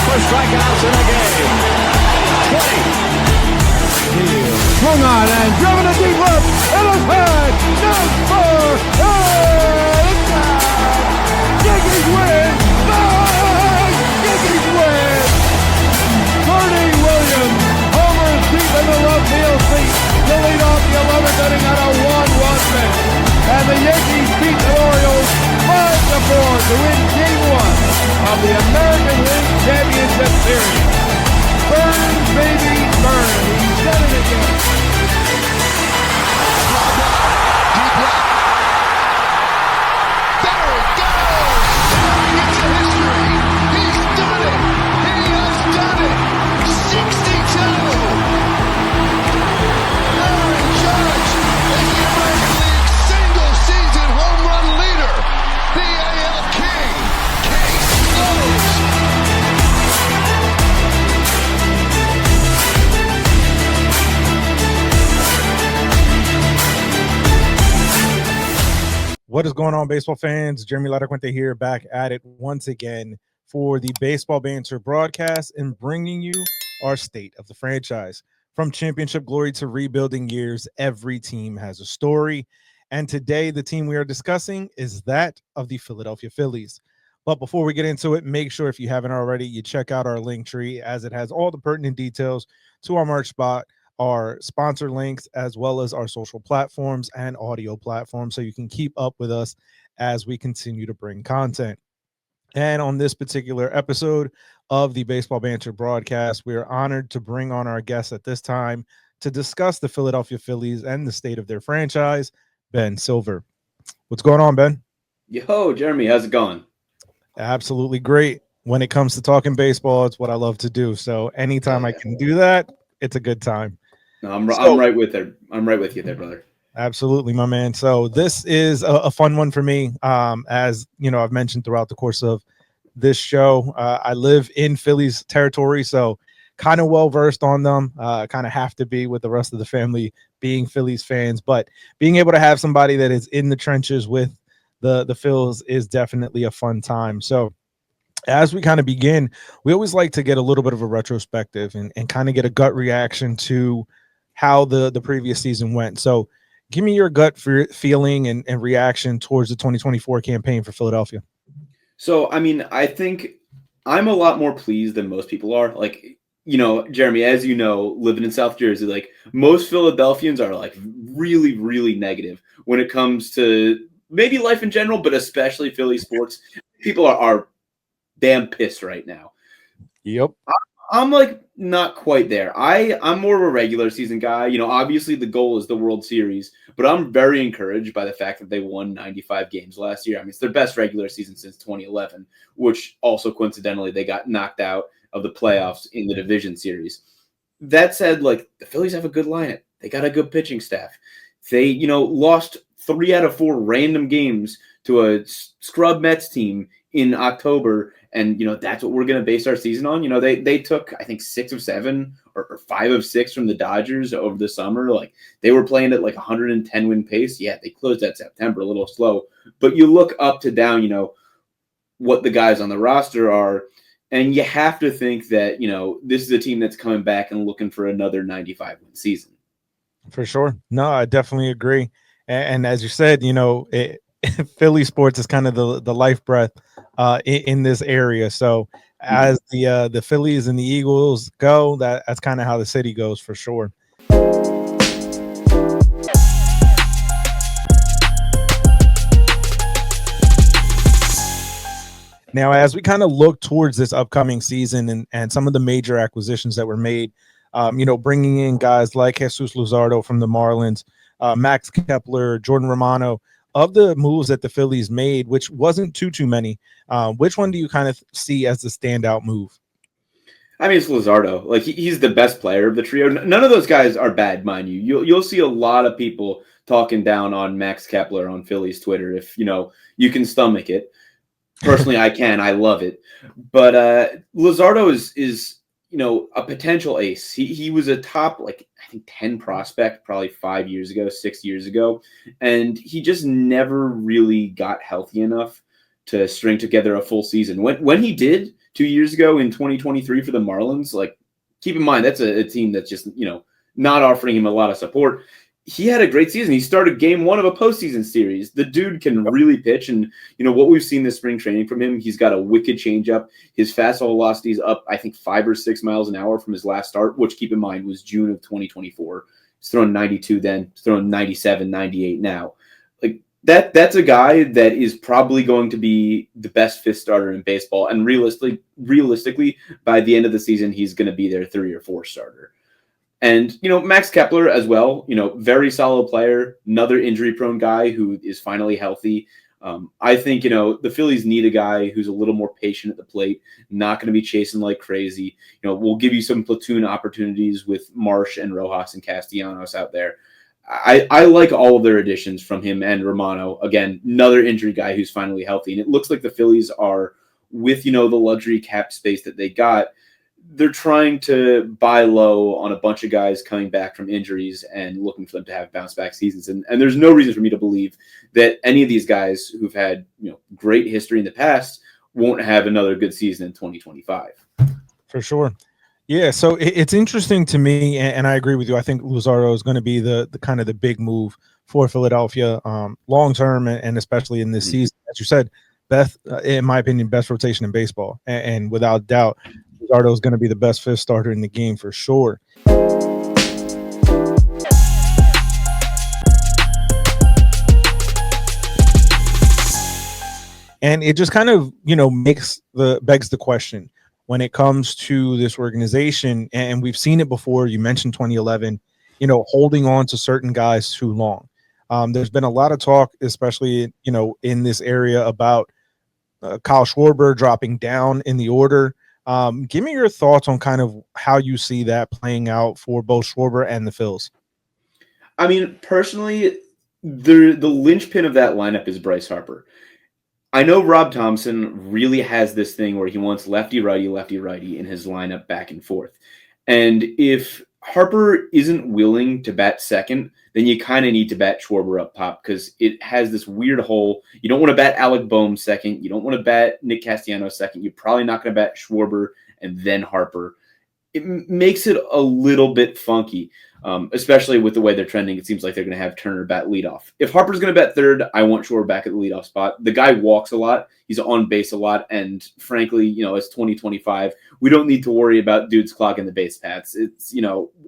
for strikeouts in a game. 20. Swung on and driven to deep left. It is hit. Number 8. Yankees win. Yankees win. Bernie Williams homers deep in the left field seat to lead off the 11th inning on a 1-run finish. And the Yankees beat the Orioles 5-4 to win Game 1 of the American League Championship Series. Burn, baby, burn. He's done it again. Deep left. There it goes. Staring into history. He's done it. He has done it. 62. Aaron Judge is the American League single-season home run leader. The AL King. Case closed. What is going on, baseball fans? Jeremy Ladderquente here, back at it once again for the Baseball Banter Broadcast and bringing you our state of the franchise. From championship glory to rebuilding years, every team has a story. And today, the team we are discussing is that of the Philadelphia Phillies. But before we get into it, make sure if you haven't already, you check out our link tree as it has all the pertinent details to our merch spot, our sponsor links, as well as our social platforms and audio platforms, so you can keep up with us as we continue to bring content. And on this particular episode of the Baseball Banter Broadcast, we are honored to bring on our guest at this time to discuss the Philadelphia Phillies and the state of their franchise, Ben Silver. What's going on, Ben? Yo, Jeremy, how's it going? Absolutely great. When it comes to talking baseball, it's what I love to do. So anytime I can do that, it's a good time. No, I'm right with there. I'm right with you there, brother. Absolutely, my man. So this is a fun one for me. As you know, I've mentioned throughout the course of this show, I live in Phillies territory, so kind of well versed on them. Kind of have to be with the rest of the family being Phillies fans, but being able to have somebody that is in the trenches with the Phils is definitely a fun time. So as we kind of begin, we always like to get a little bit of a retrospective and kind of get a gut reaction to how the previous season went. So give me your gut feeling and reaction towards the 2024 campaign for Philadelphia. So, I mean, I think I'm a lot more pleased than most people are. Like, you know, Jeremy, as you know, living in South Jersey, like most Philadelphians are like really, really negative when it comes to maybe life in general, but especially Philly sports. People are damn pissed right now. Yep. I'm like not quite there. I'm more of a regular season guy. You know, obviously the goal is the World Series, but I'm very encouraged by the fact that they won 95 games last year. I mean, it's their best regular season since 2011, which also coincidentally they got knocked out of the playoffs in the division series. That said, like the Phillies have a good lineup. They got a good pitching staff. They, you know, lost 3 out of 4 random games to a scrub Mets team in October. And, you know, that's what we're going to base our season on. You know, they took, I think, 6 of 7 or 5 of 6 from the Dodgers over the summer. Like, they were playing at like 110 win pace. Yeah, they closed that September a little slow. But you look up to down, you know, what the guys on the roster are. And you have to think that, you know, this is a team that's coming back and looking for another 95 win season. For sure. No, I definitely agree. And as you said, you know, Philly sports is kind of the life breath in this area. So as the Phillies and the Eagles go, that's kind of how the city goes for sure. Now, as we kind of look towards this upcoming season and some of the major acquisitions that were made, you know, bringing in guys like Jesus Luzardo from the Marlins, Max Kepler, Jordan Romano, of the moves that the Phillies made, which wasn't too many, which one do you kind of see as the standout move? I mean, it's Luzardo. Like he's the best player of the trio. None of those guys are bad, mind you. You'll see a lot of people talking down on Max Kepler on Phillies Twitter if you know you can stomach it. Personally, I can. I love it. But Luzardo is you know a potential ace. He was a top like I think 10 prospect probably 5 years ago, 6 years ago, and he just never really got healthy enough to string together a full season. When he did, 2 years ago in 2023 for the Marlins. Like, keep in mind, that's a team that's just, not offering him a lot of support. He had a great season. He started game 1 of a postseason series. The dude can really pitch. And, what we've seen this spring training from him, he's got a wicked changeup. His fastball velocity is up, I think, 5 or 6 miles an hour from his last start, which, keep in mind, was June of 2024. He's throwing 92 then, he's throwing 97, 98 now. Like, that's a guy that is probably going to be the best fifth starter in baseball. And realistically, by the end of the season, he's going to be their 3 or 4 starter. And, Max Kepler as well, very solid player, another injury-prone guy who is finally healthy. I think, the Phillies need a guy who's a little more patient at the plate, not going to be chasing like crazy. We'll give you some platoon opportunities with Marsh and Rojas and Castellanos out there. I like all of their additions from him and Romano. Again, another injury guy who's finally healthy. And it looks like the Phillies are, with, the luxury cap space that they got, they're trying to buy low on a bunch of guys coming back from injuries and looking for them to have bounce back seasons. And there's no reason for me to believe that any of these guys who've had, great history in the past won't have another good season in 2025. For sure. Yeah. So it's interesting to me, and I agree with you. I think Luzardo is going to be the kind of the big move for Philadelphia long term, and especially in this season. As you said, in my opinion, best rotation in baseball, and without doubt, Luzardo is going to be the best fifth starter in the game for sure. And it just kind of, begs the question when it comes to this organization, and we've seen it before. You mentioned 2011, holding on to certain guys too long. There's been a lot of talk, especially, in this area about Kyle Schwarber dropping down in the order. Give me your thoughts on kind of how you see that playing out for both Schwarber and the Phils. I mean, personally, the linchpin of that lineup is Bryce Harper. I know Rob Thompson really has this thing where he wants lefty-righty in his lineup back and forth. And if Harper isn't willing to bat second, then you kind of need to bat Schwarber up top because it has this weird hole. You don't want to bat Alec Boehm second. You don't want to bat Nick Castellanos second. You're probably not going to bat Schwarber and then Harper. It makes it a little bit funky, especially with the way they're trending. It seems like they're going to have Turner bat leadoff. If Harper's going to bat third, I want Schwarber back at the leadoff spot. The guy walks a lot. He's on base a lot. And frankly, it's 2025. We don't need to worry about dudes clogging the base paths. It's,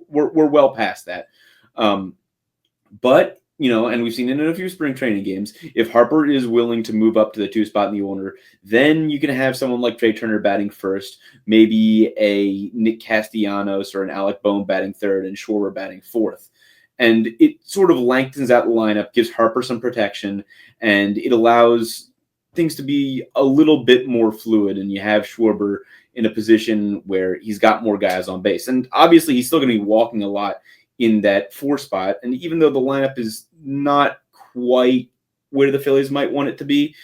we're well past that. But, and we've seen it in a few spring training games, if Harper is willing to move up to the 2 spot in the order, then you can have someone like Trey Turner batting first, maybe a Nick Castellanos or an Alec Boehm batting third and Schwarber batting fourth. And it sort of lengthens out the lineup, gives Harper some protection, and it allows things to be a little bit more fluid, and you have Schwarber in a position where he's got more guys on base. And obviously he's still going to be walking a lot in that 4 spot. And even though the lineup is not quite where the Phillies might want it to be,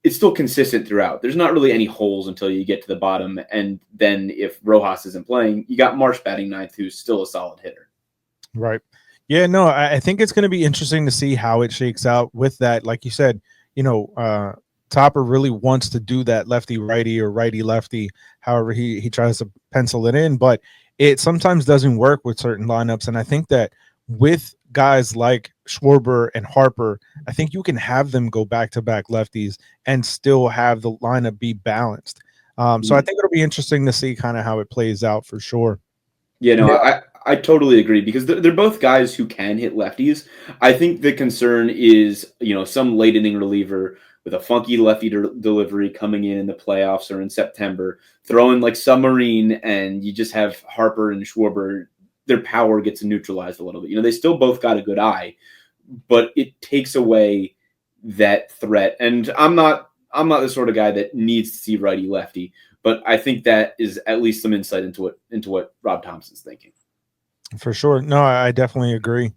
it's still consistent throughout. There's not really any holes until you get to the bottom. And then if Rojas isn't playing, you got Marsh batting ninth, who's still a solid hitter. Right. Yeah, no, I think it's going to be interesting to see how it shakes out with that. Like you said, Topper really wants to do that lefty-righty or righty-lefty, however he tries to pencil it in. But it sometimes doesn't work with certain lineups. And I think that with guys like Schwarber and Harper, I think you can have them go back-to-back lefties and still have the lineup be balanced. So I think it'll be interesting to see kind of how it plays out for sure. Yeah, no, I totally agree because they're both guys who can hit lefties. I think the concern is, some late inning reliever with a funky lefty delivery coming in the playoffs or in September, throwing like submarine, and you just have Harper and Schwarber, their power gets neutralized a little bit. They still both got a good eye, but it takes away that threat. And I'm not the sort of guy that needs to see righty lefty, but I think that is at least some insight into what Rob Thompson's thinking. For sure. No, I definitely agree.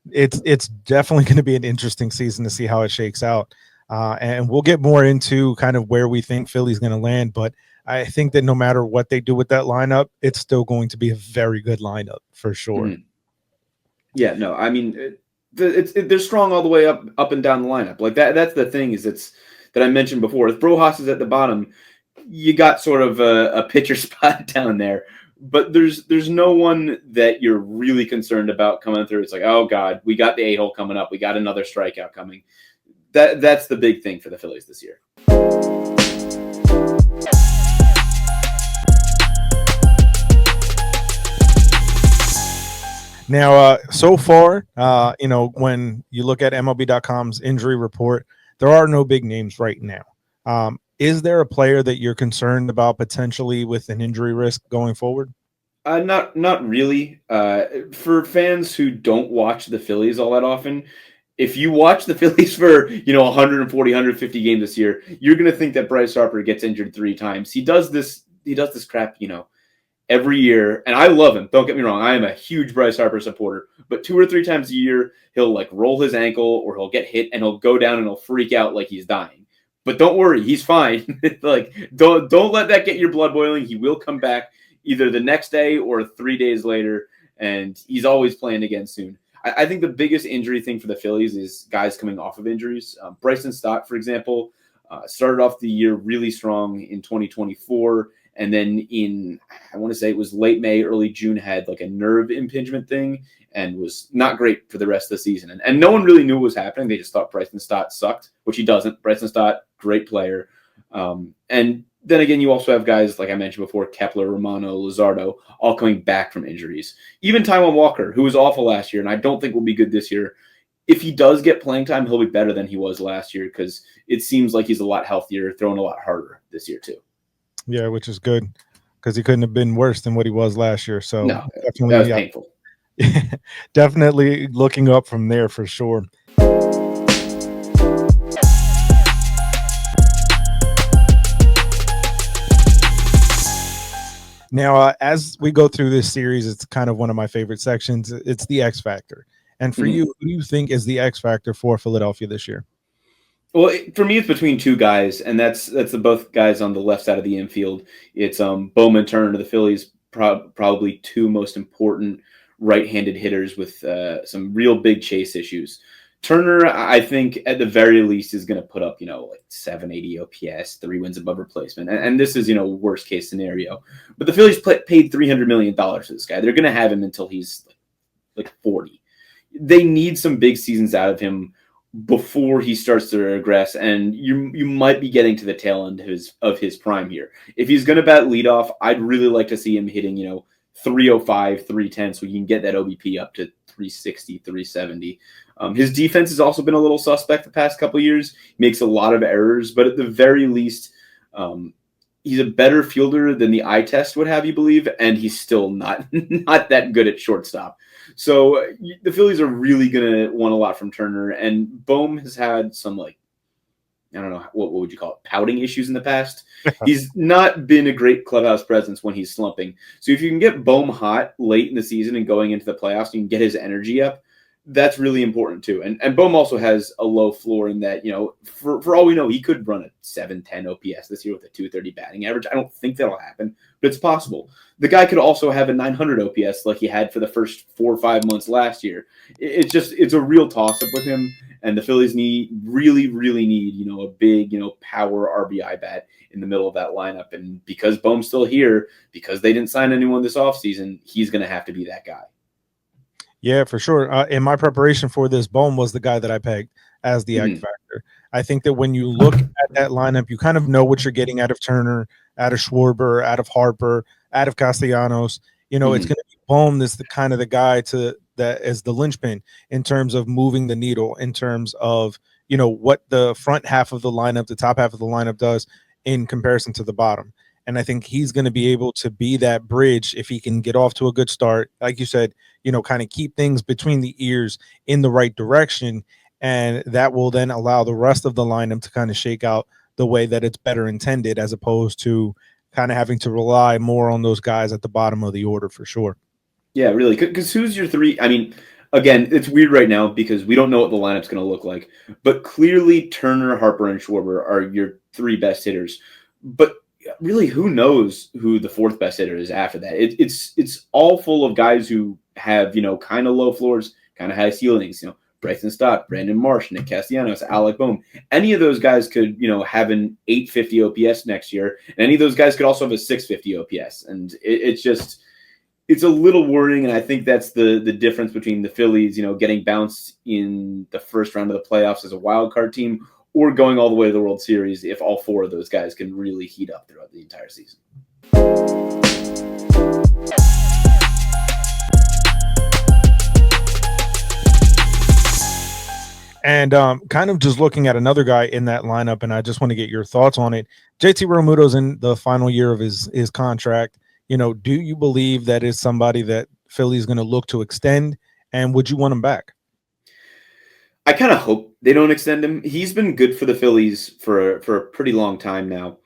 It's definitely going to be an interesting season to see how it shakes out. And we'll get more into kind of where we think Philly's going to land. But I think that no matter what they do with that lineup, it's still going to be a very good lineup for sure. Mm-hmm. Yeah, no, I mean, they're strong all the way up and down the lineup. Like that's the thing that I mentioned before. If Rojas is at the bottom, you got sort of a pitcher spot down there, but there's no one that you're really concerned about coming through. It's like, oh God, we got the 8-hole coming up. We got another strikeout coming. That's the big thing for the Phillies this year. Now, so far, when you look at MLB.com's injury report, there are no big names right now. Is there a player that you're concerned about potentially with an injury risk going forward? Not really. For fans who don't watch the Phillies all that often, if you watch the Phillies for 140, 150 games this year, you're going to think that Bryce Harper gets injured 3 times. He does this crap, every year, and I love him. Don't get me wrong. I am a huge Bryce Harper supporter, but 2 or 3 times a year, he'll like roll his ankle or he'll get hit and he'll go down and he'll freak out like he's dying. But don't worry, he's fine. Like don't let that get your blood boiling. He will come back either the next day or 3 days later, and he's always playing again soon. I think the biggest injury thing for the Phillies is guys coming off of injuries. Bryson Stott, for example, started off the year really strong in 2024. And then I want to say it was late May, early June, had like a nerve impingement thing and was not great for the rest of the season. And no one really knew what was happening. They just thought Bryson Stott sucked, which he doesn't. Bryson Stott, great player. And then again, you also have guys, like I mentioned before, Kepler, Romano, Luzardo, all coming back from injuries. Even Taijuan Walker, who was awful last year, and I don't think will be good this year. If he does get playing time, he'll be better than he was last year because it seems like he's a lot healthier, throwing a lot harder this year too. Yeah, which is good because he couldn't have been worse than what he was last year. So no, definitely, that was painful. Definitely looking up from there for sure. Now, as we go through this series, it's kind of one of my favorite sections. It's the X Factor. And for you, who do you think is the X Factor for Philadelphia this year? Well, for me, it's between 2 guys, and that's the both guys on the left side of the infield. It's Bowman Turner, the Phillies' probably 2 most important right-handed hitters with some real big chase issues. Turner, I think, at the very least, is going to put up, like 780 OPS, 3 wins above replacement, and this is, worst case scenario. But the Phillies paid $300 million for this guy. They're going to have him until he's like 40. They need some big seasons out of him before he starts to regress, and you might be getting to the tail end of his prime here. If he's going to bat leadoff, I'd really like to see him hitting 305, 310, so you can get that OBP up to 360, 370. His defense has also been a little suspect the past couple of years. He makes a lot of errors, but at the very least, he's a better fielder than the eye test would have you believe, and he's still not that good at shortstop. So the Phillies are really going to want a lot from Turner, and Bohm has had some, I don't know, what would you call it, pouting issues in the past. He's not been a great clubhouse presence when he's slumping. So if you can get Bohm hot late in the season and going into the playoffs, you can get his energy up. That's really important too. And Bohm also has a low floor in that, for all we know, he could run a 710 OPS this year with a 230 batting average. I don't think that'll happen, but it's possible. The guy could also have a 900 OPS like he had for the first 4 or 5 months last year. It's a real toss-up with him, and the Phillies really need, a big, power RBI bat in the middle of that lineup. And because Bohm's still here, because they didn't sign anyone this offseason, he's going to have to be that guy. Yeah, for sure. In my preparation for this, Bohm was the guy that I pegged as the X Factor. I think that when you look at that lineup, you kind of know what you're getting out of Turner, out of Schwarber, out of Harper, out of Castellanos. It's going to be Bohm is the kind of the guy that is the linchpin in terms of moving the needle, in terms of, what the front half of the lineup, the top half of the lineup does in comparison to the bottom. And I think he's going to be able to be that bridge if he can get off to a good start. Like you said, kind of keep things between the ears in the right direction. And that will then allow the rest of the lineup to kind of shake out the way that it's better intended, as opposed to kind of having to rely more on those guys at the bottom of the order for sure. Yeah, really. Because who's your 3? I mean, again, it's weird right now because we don't know what the lineup's going to look like. But clearly Turner, Harper, and Schwarber are your 3 best hitters. But really, who knows who the 4th best hitter is after that? It's all full of guys who have, kind of low floors, kind of high ceilings. Bryson Stott, Brandon Marsh, Nick Castellanos, Alec Boehm. Any of those guys could, have an 850 OPS next year. And any of those guys could also have a 650 OPS. And it's a little worrying, and I think that's the difference between the Phillies, getting bounced in the first round of the playoffs as a wild card team or going all the way to the World Series if all four of those guys can really heat up throughout the entire season. And kind of just looking at another guy in that lineup, and I just want to get your thoughts on it. JT Realmuto's in the final year of his contract. Do you believe that is somebody that Philly's going to look to extend, and would you want him back? I kind of hope they don't extend him. He's been good for the Phillies for a pretty long time now.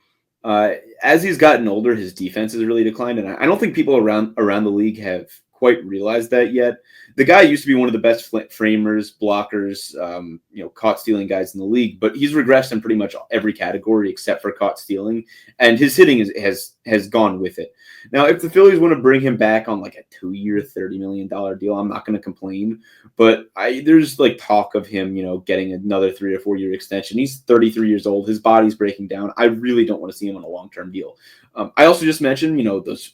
As he's gotten older, his defense has really declined, and I don't think people around the league have quite realized that yet. The guy used to be one of the best framers, blockers, caught stealing guys in the league, but he's regressed in pretty much every category except for caught stealing, and his hitting has gone with it. Now, if the Phillies want to bring him back on like a 2-year, $30 million deal, I'm not going to complain, but there's like talk of him, getting another 3 or 4 year extension. He's 33 years old. His body's breaking down. I really don't want to see him on a long-term deal. I also just mentioned,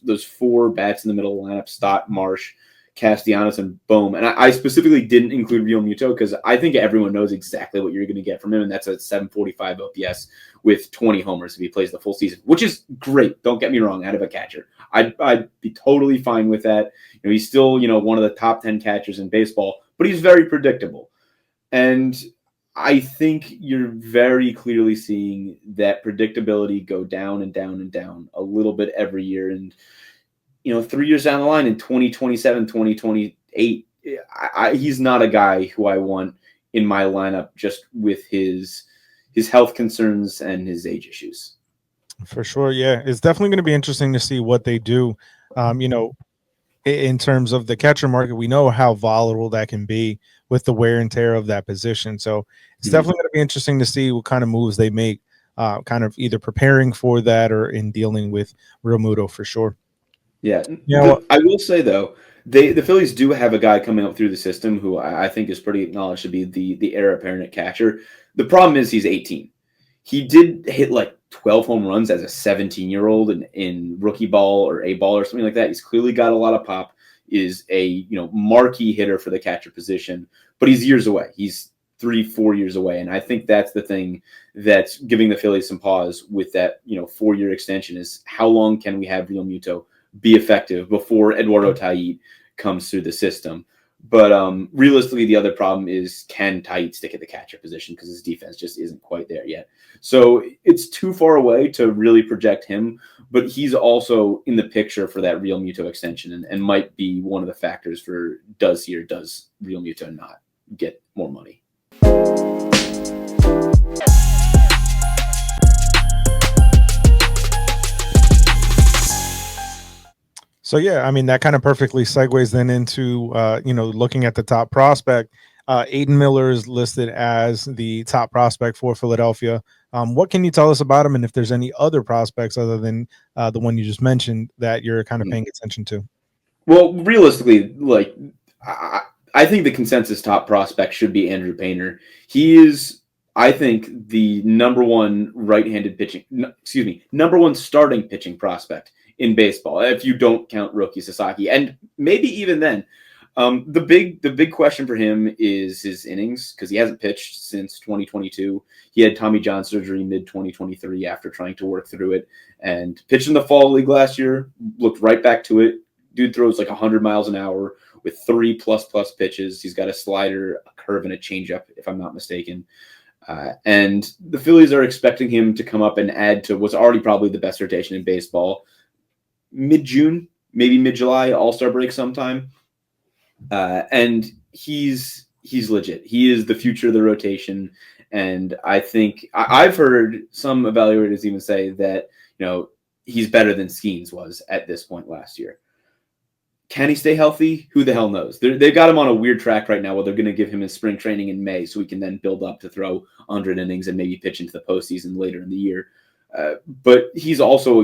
those 4 bats in the middle of the lineup: Stott, Marsh, Castellanos, and Boehm. And I specifically didn't include Realmuto because I think everyone knows exactly what you're going to get from him, and that's a 745 OPS with 20 homers if he plays the full season, which is great. Don't get me wrong, out of a catcher. I'd be totally fine with that. He's still, one of the top 10 catchers in baseball, but he's very predictable. And I think you're very clearly seeing that predictability go down and down and down a little bit every year. And 3 years down the line in 2027, 2028, he's not a guy who I want in my lineup just with his health concerns and his age issues. For sure. Yeah. It's definitely going to be interesting to see what they do. In terms of the catcher market, we know how volatile that can be with the wear and tear of that position. So it's definitely going to be interesting to see what kind of moves they make, kind of either preparing for that or in dealing with Realmuto for sure. Yeah. I will say, though, the Phillies do have a guy coming up through the system who I think is pretty acknowledged to be the heir apparent at catcher. The problem is he's 18. He did hit like 12 home runs as a 17-year-old in rookie ball or A ball or something like that. He's clearly got a lot of pop, is a marquee hitter for the catcher position, but he's years away. He's 3-4 years away. And I think that's the thing that's giving the Phillies some pause with that 4-year extension is how long can we have Realmuto be effective before Eduardo Taiit comes through the system. But realistically, the other problem is, can Taiit stick at the catcher position because his defense just isn't quite there yet. So it's too far away to really project him, but he's also in the picture for that Realmuto extension and might be one of the factors for does Realmuto not get more money. So, yeah, I mean, that kind of perfectly segues then into, looking at the top prospect. Aiden Miller is listed as the top prospect for Philadelphia. What can you tell us about him, and if there's any other prospects other than the one you just mentioned that you're kind of paying attention to? Well, realistically, I think the consensus top prospect should be Andrew Painter. He is, I think, the number one starting pitching prospect in baseball, if you don't count Roki Sasaki, and maybe even then. The big question for him is his innings, because he hasn't pitched since 2022. He had Tommy John surgery mid-2023 after trying to work through it, and pitched in the fall league last year, looked right back to it. Dude throws like 100 miles an hour with 3+ pitches. He's got a slider, a curve, and a changeup, if I'm not mistaken. And the Phillies are expecting him to come up and add to what's already probably the best rotation in baseball. Mid-June, maybe mid-July, All-Star break sometime. And he's legit. He is the future of the rotation. And I think I've heard some evaluators even say that, he's better than Skeens was at this point last year. Can he stay healthy? Who the hell knows? They've got him on a weird track right now where they're going to give him his spring training in May so he can then build up to throw 100 innings and maybe pitch into the postseason later in the year. But he's also,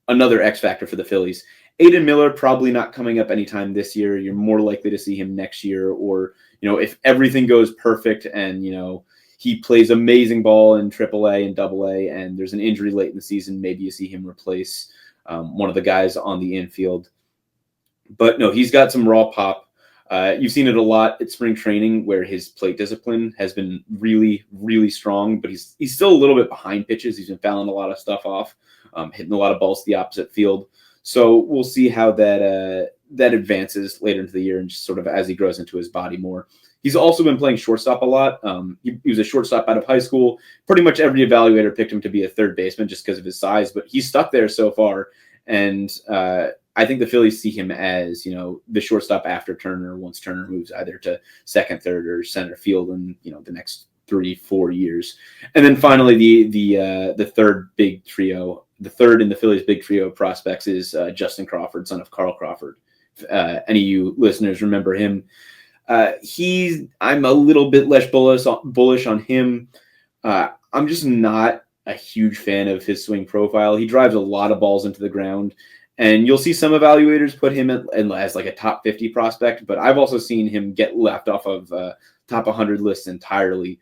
another X factor for the Phillies. Aiden Miller probably not coming up anytime this year. You're more likely to see him next year, or if everything goes perfect and he plays amazing ball in AAA and AA, and there's an injury late in the season, maybe you see him replace one of the guys on the infield. But no, he's got some raw pop. You've seen it a lot at spring training where his plate discipline has been really, really strong, but he's still a little bit behind pitches. He's been fouling a lot of stuff off, hitting a lot of balls to the opposite field. So we'll see how that advances later into the year and just sort of as he grows into his body more. He's also been playing shortstop a lot. He was a shortstop out of high school. Pretty much every evaluator picked him to be a third baseman just because of his size, but he's stuck there so far. And I think the Phillies see him as, the shortstop after Turner once Turner moves either to second, third, or center field in, the next 3-4 years. And then finally, the third big trio, the third in the Phillies' big trio of prospects is Justin Crawford, son of Carl Crawford. If any of you listeners remember him, I'm a little bit less bullish on him. I'm just not a huge fan of his swing profile. He drives a lot of balls into the ground, and you'll see some evaluators put him as like a top 50 prospect, but I've also seen him get left off of top 100 lists entirely.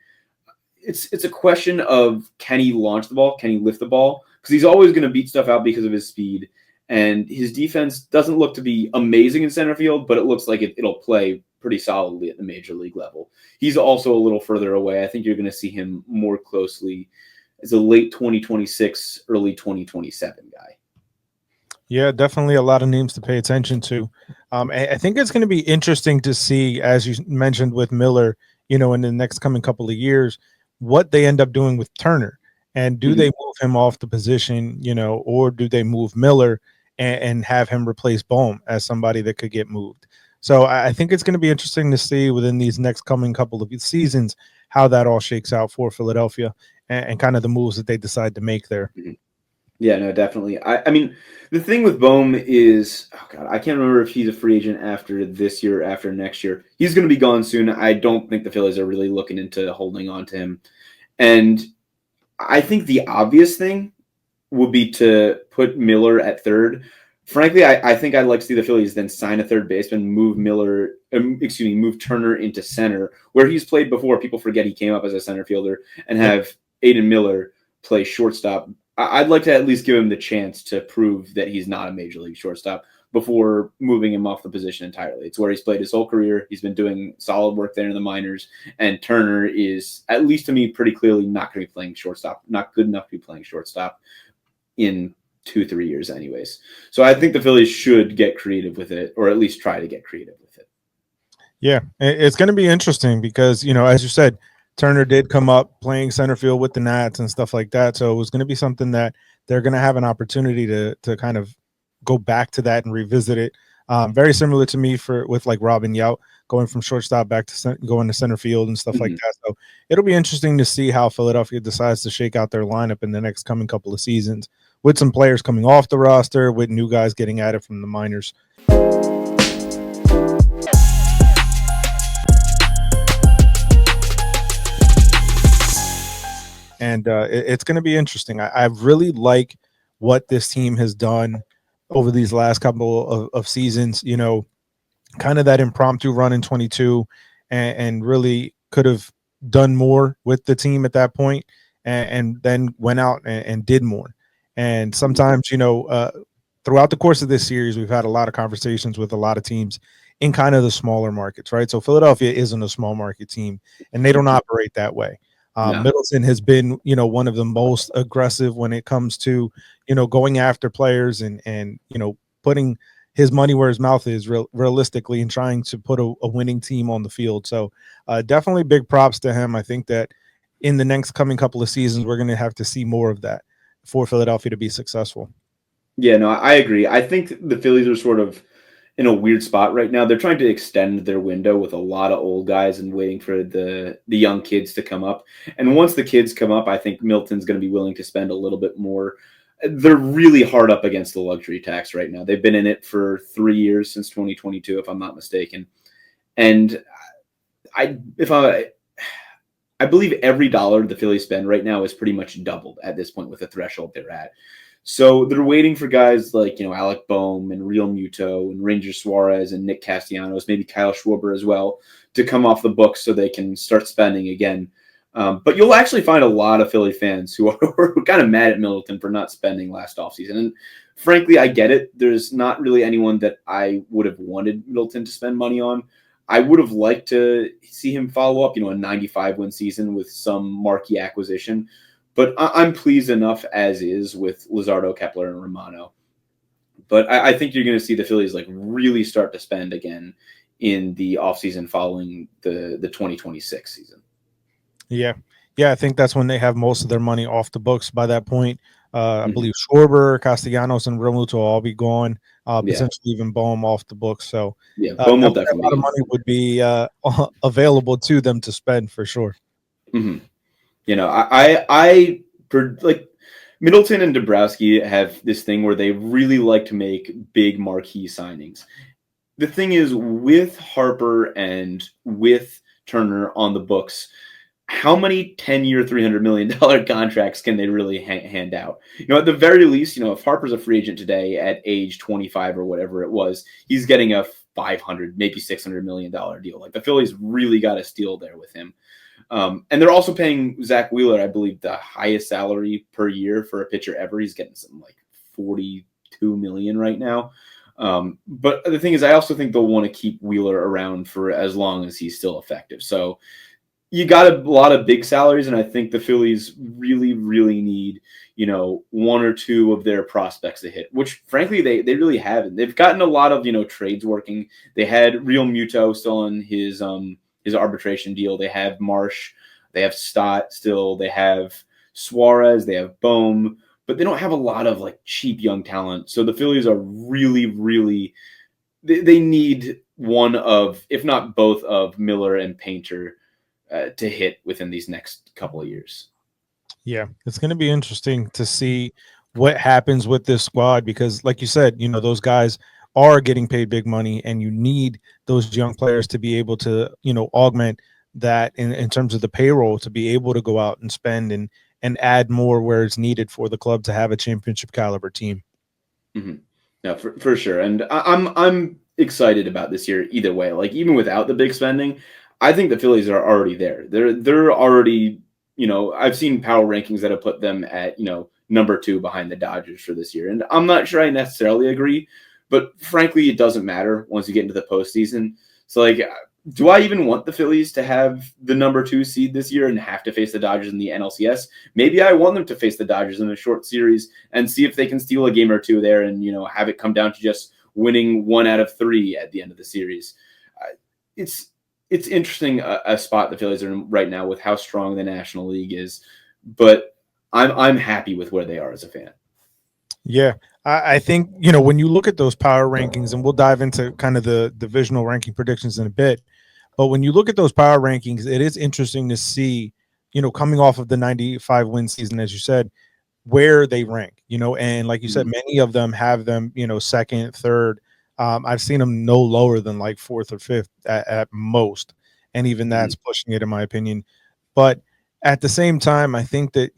It's a question of, can he launch the ball? Can he lift the ball? Because he's always going to beat stuff out because of his speed. And his defense doesn't look to be amazing in center field, but it looks like it'll play pretty solidly at the major league level. He's also a little further away. I think you're going to see him more closely as a late 2026, early 2027 guy. Yeah, definitely a lot of names to pay attention to. I think it's going to be interesting to see, as you mentioned with Miller, in the next coming couple of years, what they end up doing with Turner. And do they move him off the position, or do they move Miller and have him replace Bohm as somebody that could get moved? So I think it's going to be interesting to see within these next coming couple of seasons how that all shakes out for Philadelphia and kind of the moves that they decide to make there. Yeah, no, definitely. I mean, the thing with Bohm is, I can't remember if he's a free agent after this year or after next year. He's going to be gone soon. I don't think the Phillies are really looking into holding on to him. And I think the obvious thing would be to put Miller at third. Frankly, I think I'd like to see the Phillies then sign a third baseman, move Turner into center, where he's played before. People forget he came up as a center fielder, and have Aiden Miller play shortstop. I'd like to at least give him the chance to prove that he's not a major league shortstop before moving him off the position entirely. It's where he's played his whole career. He's been doing solid work there in the minors, and Turner is, at least to me, pretty clearly not going to be playing shortstop, not good enough to be playing shortstop in 2-3 years anyways. So I think the Phillies should get creative with it, or at least try to get creative with it. Yeah, it's going to be interesting because, as you said, Turner did come up playing center field with the Nats and stuff like that. So it was going to be something that they're going to have an opportunity to kind of go back to that and revisit it. Very similar to me with like Robin Yount going from shortstop back to going to center field and stuff like that. So it'll be interesting to see how Philadelphia decides to shake out their lineup in the next coming couple of seasons, with some players coming off the roster, with new guys getting added from the minors. And it's going to be interesting. I really like what this team has done over these last couple of seasons, kind of that impromptu run in 22 and really could have done more with the team at that point and then went out and did more. And sometimes, throughout the course of this series, we've had a lot of conversations with a lot of teams in kind of the smaller markets, right? So Philadelphia isn't a small market team, and they don't operate that way. Middleton has been, one of the most aggressive when it comes to, going after players and putting his money where his mouth is realistically and trying to put a winning team on the field. So definitely big props to him. I think that in the next coming couple of seasons, we're going to have to see more of that for Philadelphia to be successful. Yeah, no, I agree. I think the Phillies are sort of in a weird spot right now. They're trying to extend their window with a lot of old guys and waiting for the young kids to come up. And once the kids come up, I think Milton's going to be willing to spend a little bit more. They're really hard up against the luxury tax right now. They've been in it for 3 years since 2022, if I'm not mistaken. And I believe every dollar the Phillies spend right now is pretty much doubled at this point with the threshold they're at. So they're waiting for guys like, Alec Boehm and Real Muto and Ranger Suarez and Nick Castellanos, maybe Kyle Schwarber as well, to come off the books so they can start spending again. But you'll actually find a lot of Philly fans who are kind of mad at Middleton for not spending last offseason. And frankly, I get it. There's not really anyone that I would have wanted Middleton to spend money on. I would have liked to see him follow up, a 95-win season with some marquee acquisition. But I'm pleased enough as is with Luzardo, Kepler, and Romano. But I think you're going to see the Phillies really start to spend again in the offseason following the 2026 season. Yeah. I think that's when they have most of their money off the books by that point. I believe Schwarber, Castellanos, and Realmuto will all be gone. Potentially even Boehm off the books. So Boehm will definitely. A lot of money would be available to them to spend for sure. Mm-hmm. I Middleton and Dabrowski have this thing where they really like to make big marquee signings. The thing is, with Harper and with Turner on the books, how many 10-year, $300 million contracts can they really hand out? At the very least, if Harper's a free agent today at age 25 or whatever it was, he's getting a $500, maybe $600 million deal. The Phillies really got a steal there with him. And they're also paying Zach Wheeler, I believe, the highest salary per year for a pitcher ever. He's getting something like $42 million right now. But the thing is, I also think they'll want to keep Wheeler around for as long as he's still effective. So you got a lot of big salaries, and I think the Phillies really, really need, one or two of their prospects to hit, which frankly they really haven't. They've gotten a lot of, trades working. They had Real Muto still on his arbitration deal. They have Marsh, they have Stott still, they have Suarez, they have Boehm, but they don't have a lot of cheap young talent. So the Phillies are really, really, they need one of, if not both of Miller and Painter to hit within these next couple of years. Yeah, it's going to be interesting to see what happens with this squad because, like you said, those guys are getting paid big money, and you need those young players to be able to, augment that in terms of the payroll to be able to go out and spend and add more where it's needed for the club to have a championship caliber team. Mm-hmm. No, for sure. And I'm excited about this year either way. Even without the big spending, I think the Phillies are already there. They're already, I've seen power rankings that have put them at, number 2 behind the Dodgers for this year. And I'm not sure I necessarily agree, but frankly, it doesn't matter once you get into the postseason. So do I even want the Phillies to have the number 2 seed this year and have to face the Dodgers in the NLCS? Maybe I want them to face the Dodgers in a short series and see if they can steal a game or two there and, have it come down to just winning 1 out of 3 at the end of the series. It's interesting a spot the Phillies are in right now with how strong the National League is, but I'm happy with where they are as a fan. Yeah, I think, when you look at those power rankings, and we'll dive into kind of the divisional ranking predictions in a bit, but when you look at those power rankings, it is interesting to see, coming off of the 95 win season, as you said, where they rank, and like you said, many of them have them, second, third. I've seen them no lower than 4th or 5th at most. And even that's pushing it, in my opinion. But at the same time, I think that,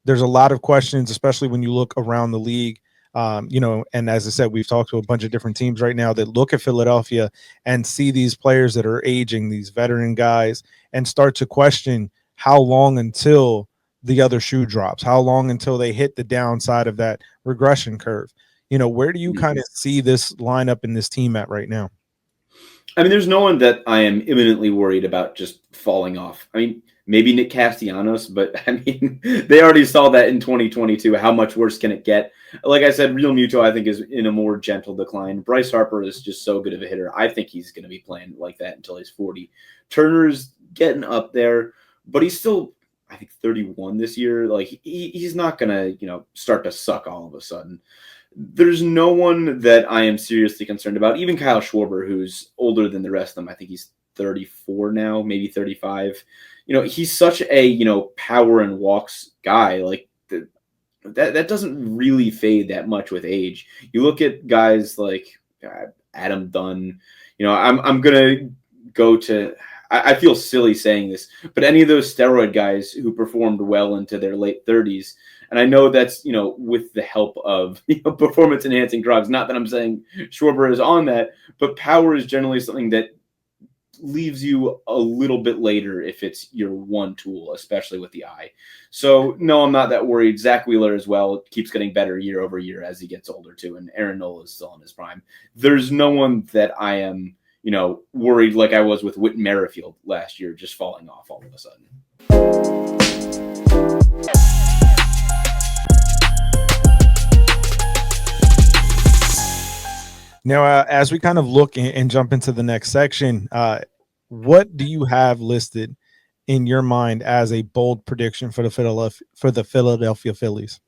there's a lot of questions, especially when you look around the league. And as I said, we've talked to a bunch of different teams right now that look at Philadelphia and see these players that are aging, these veteran guys, and start to question how long until the other shoe drops, how long until they hit the downside of that regression curve. Where do you kind of see this lineup in this team at right now? I mean, there's no one that I am imminently worried about just falling off. I mean, maybe Nick Castellanos, but I mean, they already saw that in 2022. How much worse can it get? Like I said, Real Muto, I think, is in a more gentle decline. Bryce Harper is just so good of a hitter. I think he's going to be playing like that until he's 40. Turner's getting up there, but he's still, I think, 31 this year. He's not going to, start to suck all of a sudden. There's no one that I am seriously concerned about. Even Kyle Schwarber, who's older than the rest of them. I think he's 34 now, maybe 35. He's such a, power and walks guy. That doesn't really fade that much with age. You look at guys like Adam Dunn. I'm going to go to, I feel silly saying this, but any of those steroid guys who performed well into their late 30s, and I know that's, with the help of performance enhancing drugs. Not that I'm saying Schwarber is on that, but power is generally something that leaves you a little bit later if it's your one tool, especially with the eye. So no, I'm not that worried. Zach Wheeler as well keeps getting better year over year as he gets older too, and Aaron Nola is still in his prime. There's no one that I am, worried like I was with Whit Merrifield last year, just falling off all of a sudden. Now, as we kind of look and jump into the next section, what do you have listed in your mind as a bold prediction for the Philadelphia Phillies?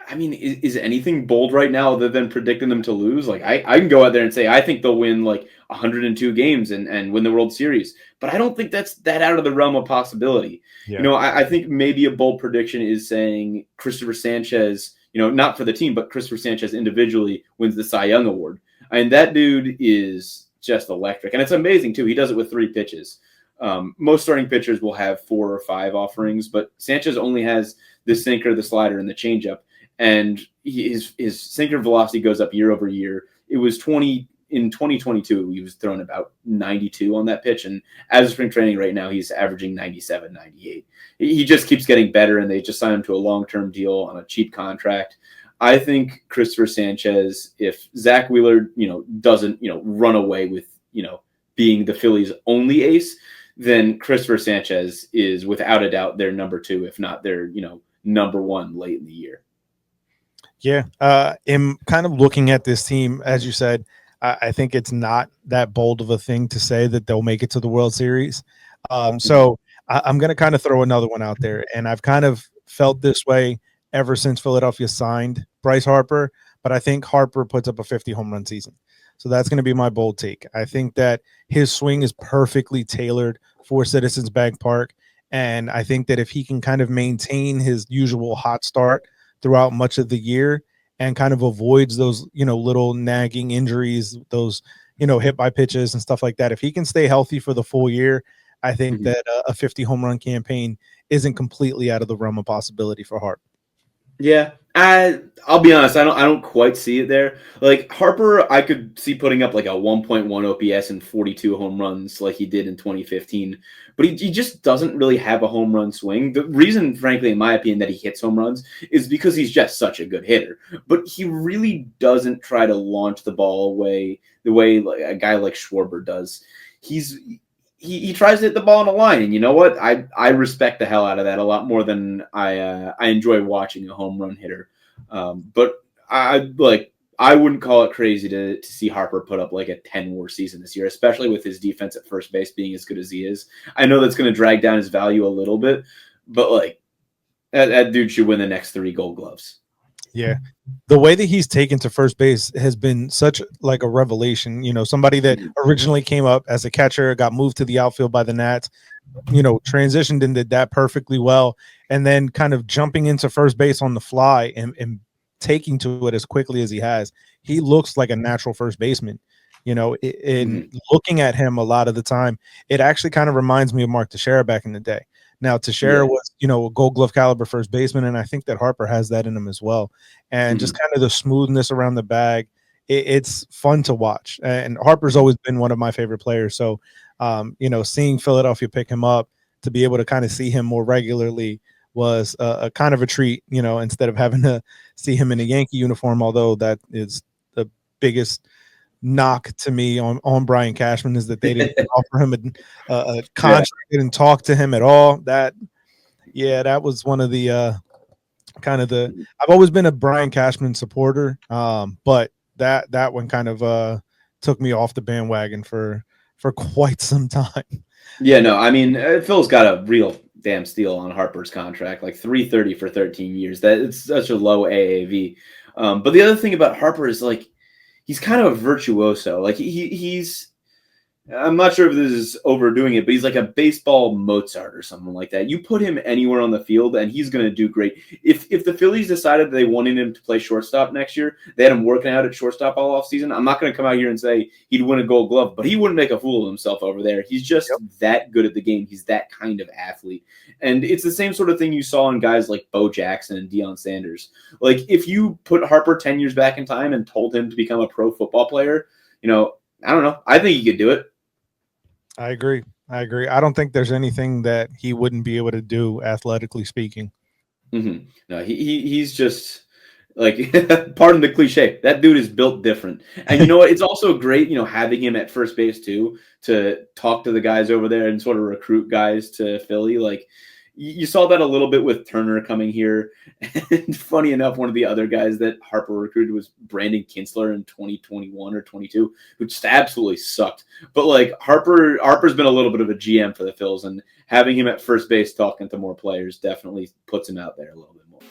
I mean, is anything bold right now other than predicting them to lose? Like, I can go out there and say I think they'll win like 102 games and win the World Series, but I don't think that's that out of the realm of possibility. Yeah. I think maybe a bold prediction is saying Christopher Sanchez, not for the team, but Christopher Sanchez individually wins the Cy Young Award. I mean, that dude is just electric, and it's amazing too. He does it with 3 pitches. Most starting pitchers will have 4 or 5 offerings, but Sanchez only has the sinker, the slider, and the changeup. And his sinker velocity goes up year over year. It was 20 in 2022. He was throwing about 92 on that pitch. And as of spring training right now, he's averaging 97, 98. He just keeps getting better, and they just signed him to a long-term deal on a cheap contract. I think Christopher Sanchez, if Zach Wheeler, doesn't, run away with, being the Phillies' only ace, then Christopher Sanchez is without a doubt their number 2, if not their, number 1 late in the year. Yeah. I'm kind of looking at this team, as you said, I think it's not that bold of a thing to say that they'll make it to the World Series. So I'm going to kind of throw another one out there, and I've kind of felt this way ever since Philadelphia signed Bryce Harper, but I think Harper puts up a 50 home run season. So that's going to be my bold take. I think that his swing is perfectly tailored for Citizens Bank Park, and I think that if he can kind of maintain his usual hot start throughout much of the year and kind of avoids those, little nagging injuries, those, hit by pitches and stuff like that. If he can stay healthy for the full year, I think that a 50 home run campaign isn't completely out of the realm of possibility for Hart. Yeah, I'll be honest. I don't quite see it there. Like Harper, I could see putting up like a 1.1 OPS and 42 home runs like he did in 2015. But he just doesn't really have a home run swing. The reason, frankly, in my opinion, that he hits home runs is because he's just such a good hitter. But he really doesn't try to launch the ball away the way like a guy like Schwarber does. He tries to hit the ball on a line, and you know what? I respect the hell out of that a lot more than I enjoy watching a home run hitter. But I wouldn't call it crazy to see Harper put up like a 10 WAR season this year, especially with his defense at first base being as good as he is. I know that's going to drag down his value a little bit, but like that dude should win the next 3 Gold Gloves. Yeah. The way that he's taken to first base has been such like a revelation. Somebody that originally came up as a catcher, got moved to the outfield by the Nats, transitioned and did that perfectly well. And then kind of jumping into first base on the fly and taking to it as quickly as he has. He looks like a natural first baseman. In looking at him a lot of the time, it actually kind of reminds me of Mark Teixeira back in the day. Now, Teixeira was, a Gold Glove caliber first baseman, and I think that Harper has that in him as well. And just kind of the smoothness around the bag, it's fun to watch. And Harper's always been one of my favorite players. So, seeing Philadelphia pick him up to be able to kind of see him more regularly was a kind of a treat, instead of having to see him in a Yankee uniform, although that is the biggest knock to me on Brian Cashman is that they didn't offer him a contract, didn't talk to him at all. That was one of the I've always been a Brian Cashman supporter, but that one kind of took me off the bandwagon for quite some time. Yeah, no, I mean Phil's got a real damn steal on Harper's contract, like $330 for 13 years. That it's such a low AAV. But the other thing about Harper is like he's kind of a virtuoso. Like he's I'm not sure if this is overdoing it, but he's like a baseball Mozart or something like that. You put him anywhere on the field, and he's going to do great. If the Phillies decided they wanted him to play shortstop next year, they had him working out at shortstop all offseason. I'm not going to come out here and say he'd win a Gold Glove, but he wouldn't make a fool of himself over there. He's just that good at the game. He's that kind of athlete, and it's the same sort of thing you saw in guys like Bo Jackson and Deion Sanders. Like if you put Harper 10 years back in time and told him to become a pro football player, I don't know. I think he could do it. I agree. I don't think there's anything that he wouldn't be able to do, athletically speaking. Mm-hmm. No, he's just like, pardon the cliche, that dude is built different. And you know what? It's also great, having him at first base too, to talk to the guys over there and sort of recruit guys to Philly. Like you saw that a little bit with Turner coming here. And funny enough, one of the other guys that Harper recruited was Brandon Kinsler in 2021 or 22, which just absolutely sucked. But like Harper's been a little bit of a GM for the Phils, and having him at first base talking to more players definitely puts him out there a little bit more.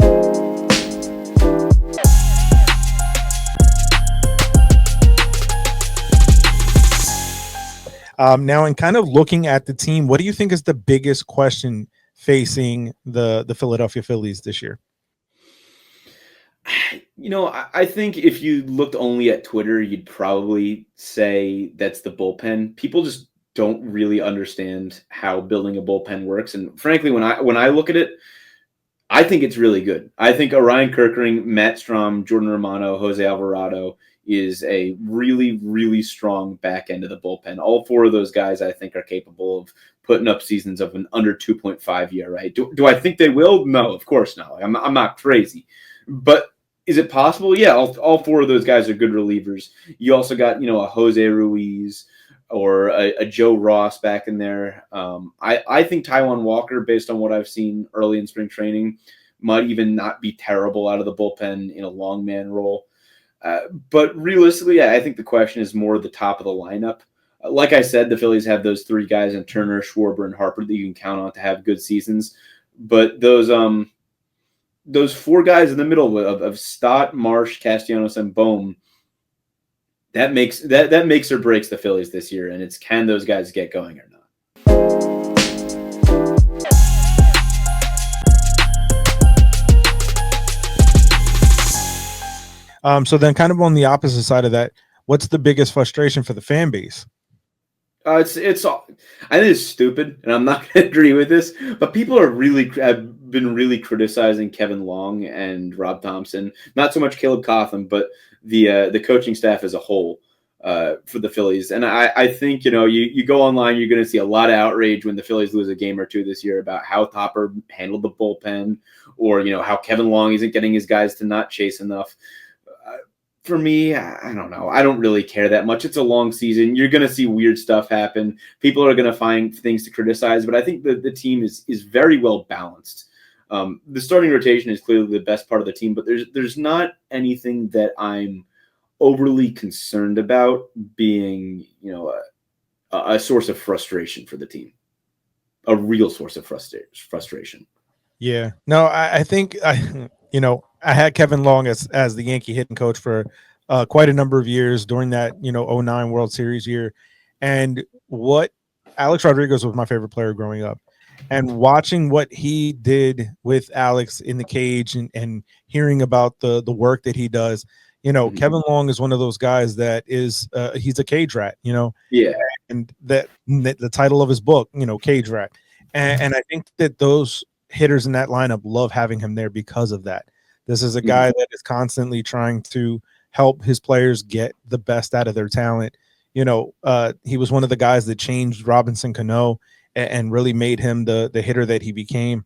Now, in kind of looking at the team, what do you think is the biggest question facing the Philadelphia Phillies this year? I think if you looked only at Twitter, you'd probably say that's the bullpen. People just don't really understand how building a bullpen works. And frankly, when I look at it, I think it's really good. I think Orion Kerkering, Matt Strom, Jordan Romano, Jose Alvarado is a really, really strong back end of the bullpen. All four of those guys, I think, are capable of putting up seasons of an under 2.5 ERA. Do I think they will? No, of course not. I'm not crazy. But is it possible? Yeah, all four of those guys are good relievers. You also got, a Jose Ruiz or a Joe Ross back in there. I think Taijuan Walker, based on what I've seen early in spring training, might even not be terrible out of the bullpen in a long man role. But realistically, I think the question is more the top of the lineup. Like I said, the Phillies have those three guys in Turner, Schwarber, and Harper that you can count on to have good seasons. But those four guys in the middle of Stott, Marsh, Castellanos, and Bohm, that makes or breaks the Phillies this year, and it's can those guys get going or not. So then kind of on the opposite side of that, what's the biggest frustration for the fan base? I think it's stupid, and I'm not going to agree with this, but people have been really criticizing Kevin Long and Rob Thompson, not so much Caleb Cotham, but the coaching staff as a whole for the Phillies. And I think, you go online, you're going to see a lot of outrage when the Phillies lose a game or two this year about how Topper handled the bullpen, or, how Kevin Long isn't getting his guys to not chase enough. For me, I don't know. I don't really care that much. It's a long season. You're going to see weird stuff happen. People are going to find things to criticize, but I think the team is very well balanced. The starting rotation is clearly the best part of the team, but there's not anything that I'm overly concerned about being, a source of frustration for the team, a real source of frustration. Yeah, no, I think I had Kevin Long as the Yankee hitting coach for quite a number of years during that 09 World Series year, and Alex Rodriguez was my favorite player growing up, and watching what he did with Alex in the cage and hearing about the work that he does, Mm-hmm. Kevin Long is one of those guys that is he's a cage rat, Yeah, and that the title of his book, Cage Rat, and I think that those hitters in that lineup love having him there because of that. This is a guy that is constantly trying to help his players get the best out of their talent. He was one of the guys that changed Robinson Cano and really made him the hitter that he became.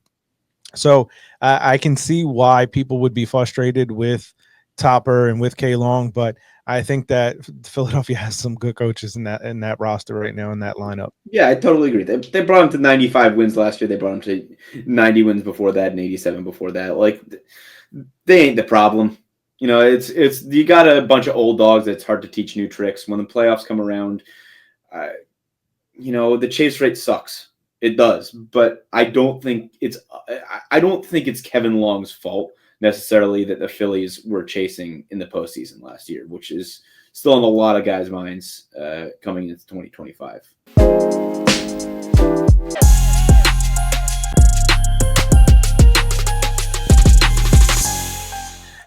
So I can see why people would be frustrated with Topper and with K Long, but I think that Philadelphia has some good coaches in that roster right now in that lineup. Yeah, I totally agree. They brought him to 95 wins last year. They brought him to 90 wins before that and 87 before that. Like, they ain't the problem. It's you got a bunch of old dogs that's hard to teach new tricks. When the playoffs come around, the chase rate sucks. It does, but I don't think it's Kevin Long's fault necessarily that the Phillies were chasing in the postseason last year, which is still on a lot of guys' minds coming into 2025.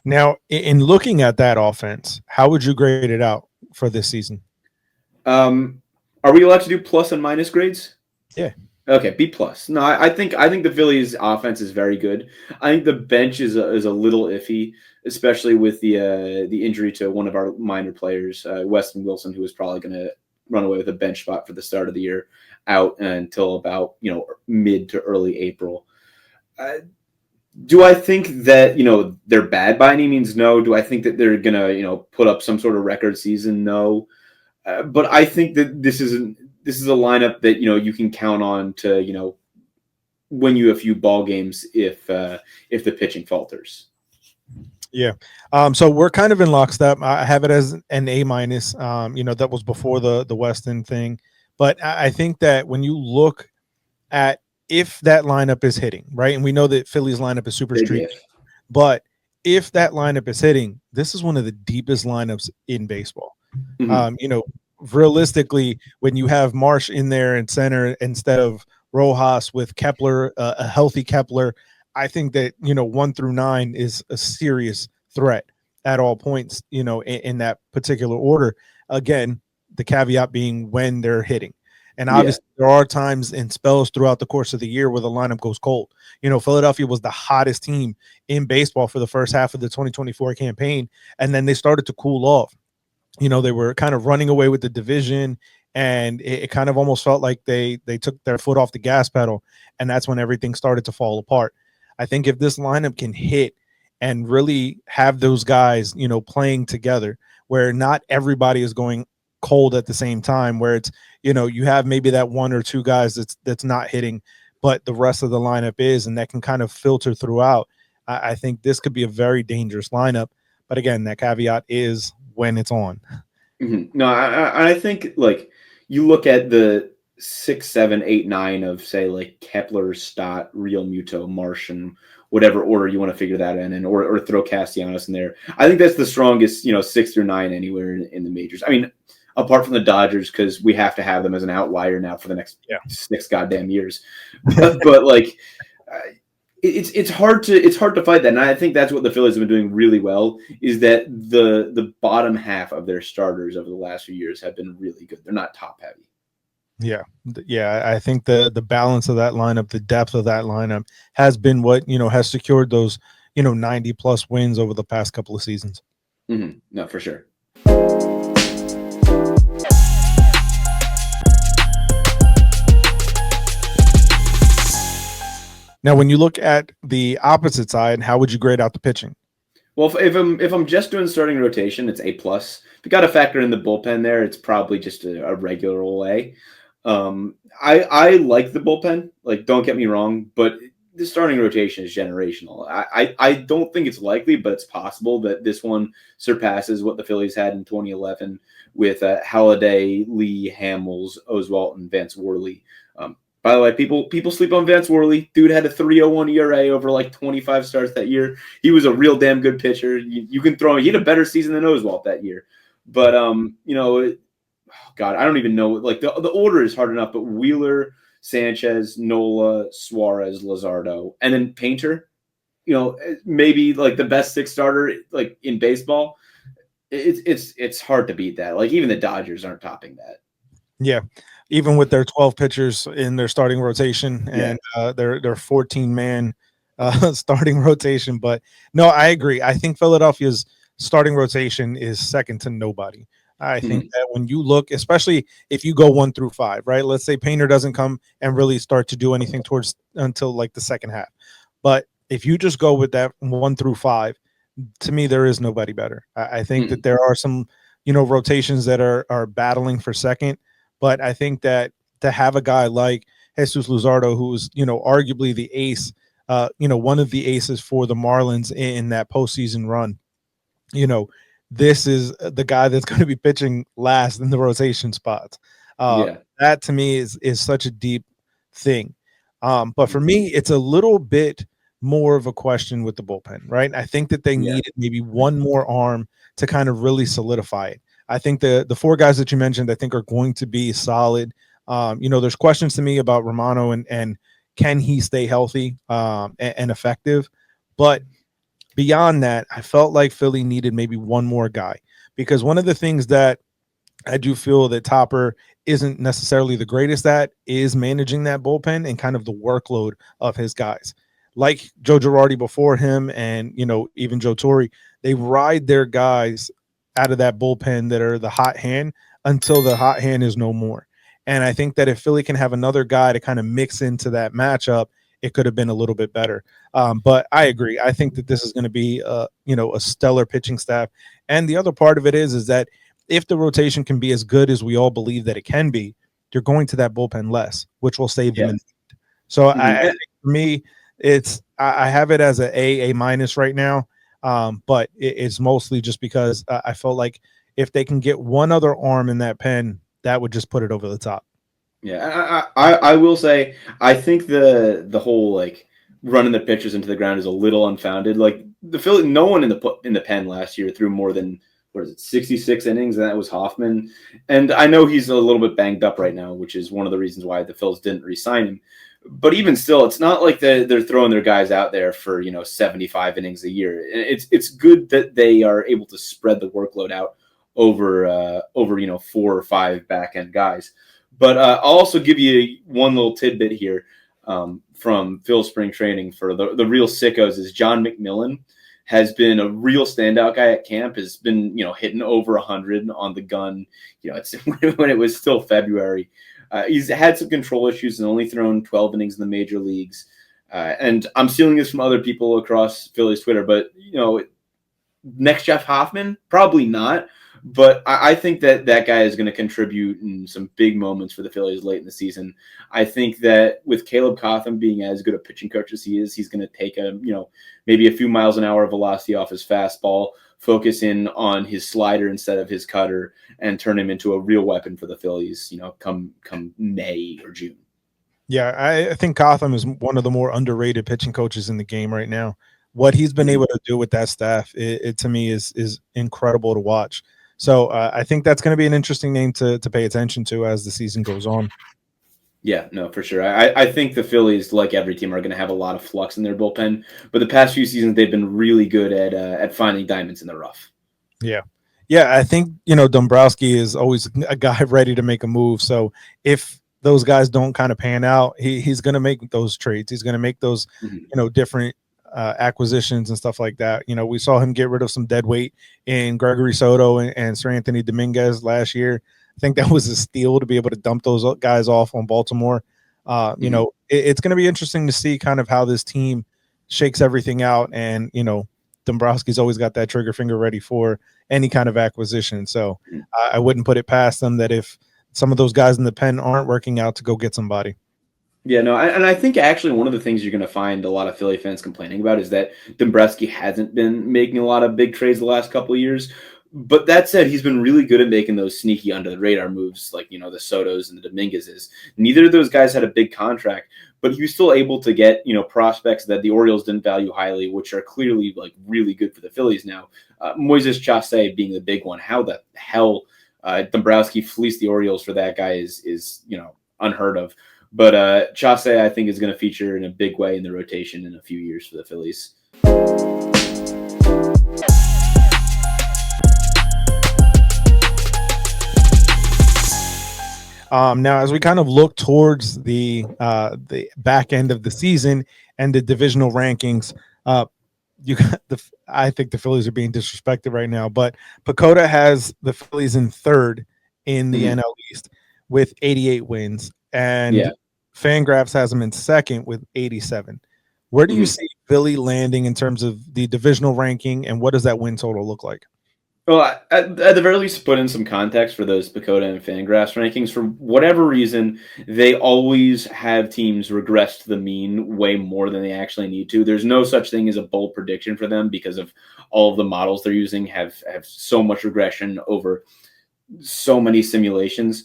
Now, in looking at that offense, how would you grade it out for this season? Are we allowed to do plus and minus grades? Yeah. Okay, B plus. No, I think the Phillies' offense is very good. I think the bench is a little iffy, especially with the injury to one of our minor players, Weston Wilson, who is probably going to run away with a bench spot for the start of the year, out until about mid to early April. Do I think that they're bad by any means? No. Do I think that they're going to put up some sort of record season? No. But I think that this is a lineup that you can count on to win you a few ball games if the pitching falters. Yeah. So we're kind of in lockstep. I have it as an A minus. That was before the Weston thing, but I think that when you look at if that lineup is hitting, right, and we know that Philly's lineup is super streaky, but if that lineup is hitting, this is one of the deepest lineups in baseball. Mm-hmm. Realistically, when you have Marsh in there in center instead of Rojas with Kepler, a healthy Kepler, I think that 1 through 9 is a serious threat at all points. In that particular order. Again, the caveat being when they're hitting, and obviously there are times and spells throughout the course of the year where the lineup goes cold. Philadelphia was the hottest team in baseball for the first half of the 2024 campaign, and then they started to cool off. They were kind of running away with the division, and it kind of almost felt like they took their foot off the gas pedal, and that's when everything started to fall apart. I think if this lineup can hit and really have those guys, playing together, where not everybody is going cold at the same time, where it's, you have maybe that 1 or 2 guys that's not hitting, but the rest of the lineup is, and that can kind of filter throughout. I think this could be a very dangerous lineup. But again, that caveat is when it's on. Mm-hmm. No, I think you look at the 6, 7, 8, 9 of say like Kepler, Stott, Real Muto, Marsh, and whatever order you want to figure that in, or throw Castellanos in there. I think that's the strongest 6 through 9 anywhere in the majors. I mean, apart from the Dodgers, because we have to have them as an outlier now for the next 6 goddamn years. But it's hard to fight that, and I think that's what the Phillies have been doing really well, is that the bottom half of their starters over the last few years have been really good. They're not top heavy. Yeah. I think the balance of that lineup, the depth of that lineup has been what has secured those 90 plus wins over the past couple of seasons. Mm-hmm. No, for sure. Now, when you look at the opposite side, how would you grade out the pitching? Well, if I'm just doing starting rotation, it's A plus. If you got to factor in the bullpen there, it's probably just a regular old A. I like the bullpen. Don't get me wrong, but the starting rotation is generational. I don't think it's likely, but it's possible that this one surpasses what the Phillies had in 2011 with Halladay, Lee, Hamels, Oswalt, and Vance Worley. By the way, people sleep on Vance Worley. Dude had a 3.01 ERA over 25 starts that year. He was a real damn good pitcher. You can throw him. He had a better season than Oswalt that year. But God, I don't even know. The order is hard enough. But Wheeler, Sanchez, Nola, Suarez, Luzardo, and then Painter. Maybe the best 6 starter in baseball. It's hard to beat that. Even the Dodgers aren't topping that. Yeah. Even with their 12 pitchers in their starting rotation and their 14-man starting rotation. But no, I agree. I think Philadelphia's starting rotation is second to nobody. I think that when you look, especially if you go 1 through 5, right? Let's say Painter doesn't come and really start to do anything until the second half. But if you just go with that 1 through 5, to me, there is nobody better. I think that there are some, rotations that are battling for second. But I think that to have a guy like Jesus Luzardo, who's, arguably the ace, one of the aces for the Marlins in that postseason run, this is the guy that's going to be pitching last in the rotation spots. That to me is such a deep thing. But for me, it's a little bit more of a question with the bullpen, right? I think that they needed maybe one more arm to kind of really solidify it. I think the four guys that you mentioned, I think, are going to be solid. There's questions to me about Romano and can he stay healthy and effective, but beyond that, I felt like Philly needed maybe one more guy, because one of the things that I do feel that Topper isn't necessarily the greatest at is managing that bullpen and kind of the workload of his guys. Like Joe Girardi before him, and even Joe Torre, they ride their guys out of that bullpen that are the hot hand until the hot hand is no more. And I think that if Philly can have another guy to kind of mix into that matchup, it could have been a little bit better. But I agree. I think that this is going to be a stellar pitching staff. And the other part of it is that if the rotation can be as good as we all believe that it can be, you're going to that bullpen less, which will save them. So I think for me, I have it as A minus right now. But it's mostly just because I felt like if they can get one other arm in that pen, that would just put it over the top. Yeah, I will say I think the whole like running the pitchers into the ground is a little unfounded. Like the Philly, no one in the pen last year threw more than 66 innings, and that was Hoffman. And I know he's a little bit banged up right now, which is one of the reasons why the Phils didn't re-sign him. But even still, it's not like they're throwing their guys out there for 75 innings a year. It's good that they are able to spread the workload out over 4 or 5 back end guys. But I'll also give you one little tidbit here from Phil spring training for the real sickos is John McMillan has been a real standout guy at camp, has been, hitting over 100 on the gun. It's when it was still February. He's had some control issues and only thrown 12 innings in the major leagues. And I'm stealing this from other people across Phillies Twitter, but, next Jeff Hoffman, probably not. But I think that guy is going to contribute in some big moments for the Phillies late in the season. I think that with Caleb Cotham being as good a pitching coach as he is, he's going to take maybe a few miles an hour of velocity off his fastball, focus in on his slider instead of his cutter, and turn him into a real weapon for the Phillies, come May or June. Yeah, I think Cotham is one of the more underrated pitching coaches in the game right now. What he's been able to do with that staff, it to me is incredible to watch. So I think that's going to be an interesting name to pay attention to as the season goes on. Yeah, no, for sure. I think the Phillies, like every team, are going to have a lot of flux in their bullpen. But the past few seasons, they've been really good at finding diamonds in the rough. Yeah. I think, Dombrowski is always a guy ready to make a move. So if those guys don't kind of pan out, he's going to make those trades. He's going to make those, different acquisitions and stuff like that. We saw him get rid of some dead weight in Gregory Soto and Sir Anthony Dominguez last year. I think that was a steal to be able to dump those guys off on Baltimore. It's going to be interesting to see kind of how this team shakes everything out. And, Dombrowski's always got that trigger finger ready for any kind of acquisition. So I wouldn't put it past them that if some of those guys in the pen aren't working out, to go get somebody. Yeah, no, and I think actually one of the things you're going to find a lot of Philly fans complaining about is that Dombrowski hasn't been making a lot of big trades the last couple of years. But that said, he's been really good at making those sneaky under-the-radar moves like, the Sotos and the Dominguezes. Neither of those guys had a big contract, but he was still able to get, prospects that the Orioles didn't value highly, which are clearly, like, really good for the Phillies now. Moises Chase being the big one. How the hell Dombrowski fleeced the Orioles for that guy is unheard of. But Chase, I think, is going to feature in a big way in the rotation in a few years for the Phillies. Now, as we kind of look towards the back end of the season and the divisional rankings, I think the Phillies are being disrespected right now. But Pacoda has the Phillies in third in the NL East with 88 wins, and Fangraphs has them in second with 87. Where do you see Philly landing in terms of the divisional ranking, and what does that win total look like? Well, at the very least, put in some context for those Pacoda and Fangraphs rankings. For whatever reason, they always have teams regress to the mean way more than they actually need to. There's no such thing as a bold prediction for them because of all of the models they're using have so much regression over so many simulations.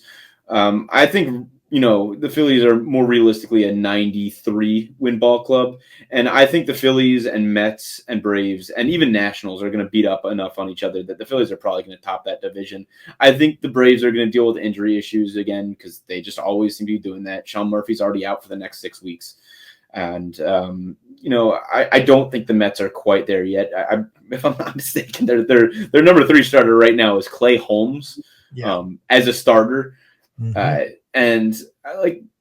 I think the Phillies are more realistically a 93 win ball club. And I think the Phillies and Mets and Braves and even Nationals are going to beat up enough on each other that the Phillies are probably going to top that division. I think the Braves are going to deal with injury issues again because they just always seem to be doing that. Sean Murphy's already out for the next 6 weeks. And, I don't think the Mets are quite there yet. If I'm not mistaken, their number 3 starter right now is Clay Holmes as a starter. Mhm. And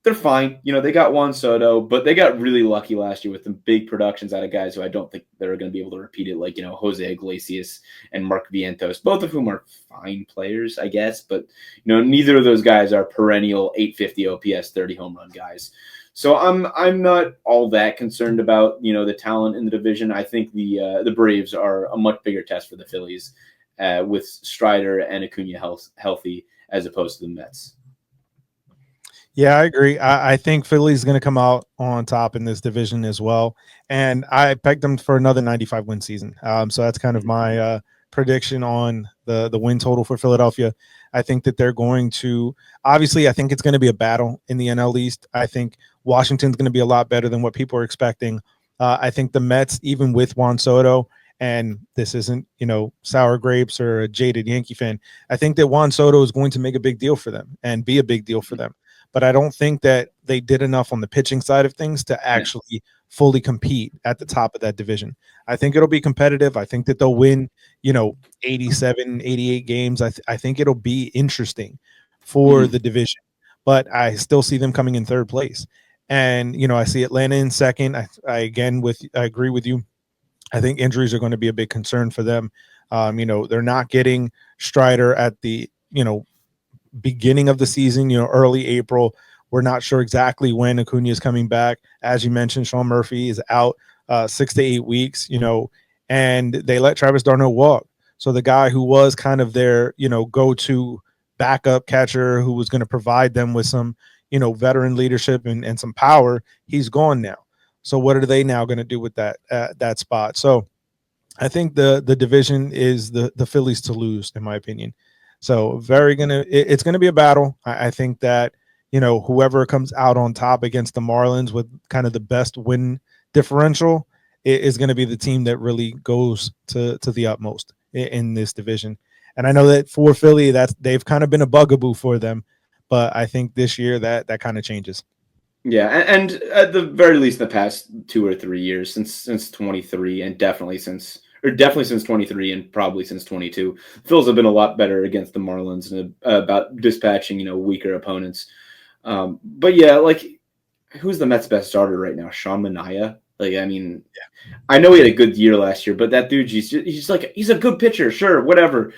they're fine. They got Juan Soto, but they got really lucky last year with the big productions out of guys who I don't think they're going to be able to repeat it, like, Jose Iglesias and Mark Vientos, both of whom are fine players, I guess. But, neither of those guys are perennial 850 OPS, 30 home run guys. So I'm not all that concerned about, the talent in the division. I think the Braves are a much bigger test for the Phillies with Strider and Acuna healthy as opposed to the Mets. Yeah, I agree. I think Philly's going to come out on top in this division as well. And I pegged them for another 95 win season. So that's kind of my prediction on the win total for Philadelphia. I think that they're going to, obviously, I think it's going to be a battle in the NL East. I think Washington's going to be a lot better than what people are expecting. I think the Mets, even with Juan Soto, and this isn't, sour grapes or a jaded Yankee fan, I think that Juan Soto is going to make a big deal for them and be a big deal for them. But I don't think that they did enough on the pitching side of things to actually fully compete at the top of that division. I think it'll be competitive. I think that they'll win, 87, 88 games. I think it'll be interesting for the division, but I still see them coming in third place. And, I see Atlanta in second. I agree with you. I think injuries are going to be a big concern for them. They're not getting Strider at the, beginning of the season, early April. We're not sure exactly when Acuna is coming back. As you mentioned, Sean Murphy is out 6 to 8 weeks, and they let Travis d'Arnaud walk. So the guy who was kind of their, go-to backup catcher who was going to provide them with some, veteran leadership and some power, he's gone now. So what are they now going to do with that spot? So I think the division is the Phillies to lose, in my opinion. So it's going to be a battle. I think that, whoever comes out on top against the Marlins with kind of the best win differential is going to be the team that really goes to the utmost in this division. And I know that for Philly, they've kind of been a bugaboo for them, but I think this year that kind of changes. Yeah, and at the very least, the past 2 or 3 years, since 23, and definitely since 23 and probably since 22, Phils have been a lot better against the Marlins and about dispatching, weaker opponents. But yeah, who's the Mets' best starter right now? Sean Manaea. I know he had a good year last year, but that dude, he's a good pitcher, sure, whatever.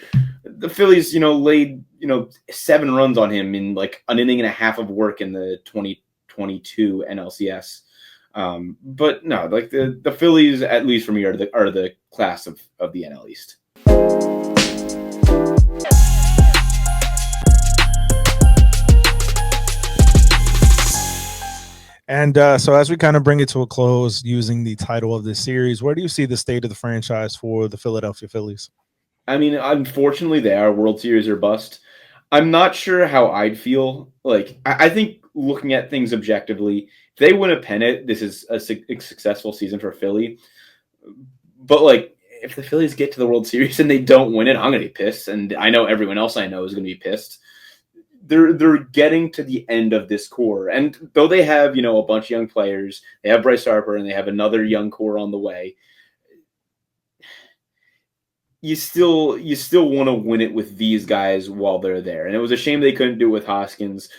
The Phillies, laid 7 runs on him in an inning and a half of work in the 2022 NLCS. But no, the Phillies, at least for me, are the class of the NL East. And so as we kind of bring it to a close using the title of this series, where do you see the state of the franchise for the Philadelphia Phillies? Unfortunately, they are World Series or bust. I'm not sure how I'd feel. I think looking at things objectively, if they win a pennant, this is a successful season for Philly. But if the Phillies get to the World Series and they don't win it, I'm going to be pissed. And I know everyone else I know is going to be pissed. They're getting to the end of this core. And though they have, a bunch of young players, they have Bryce Harper and they have another young core on the way. You still want to win it with these guys while they're there. And it was a shame they couldn't do it with Hoskins,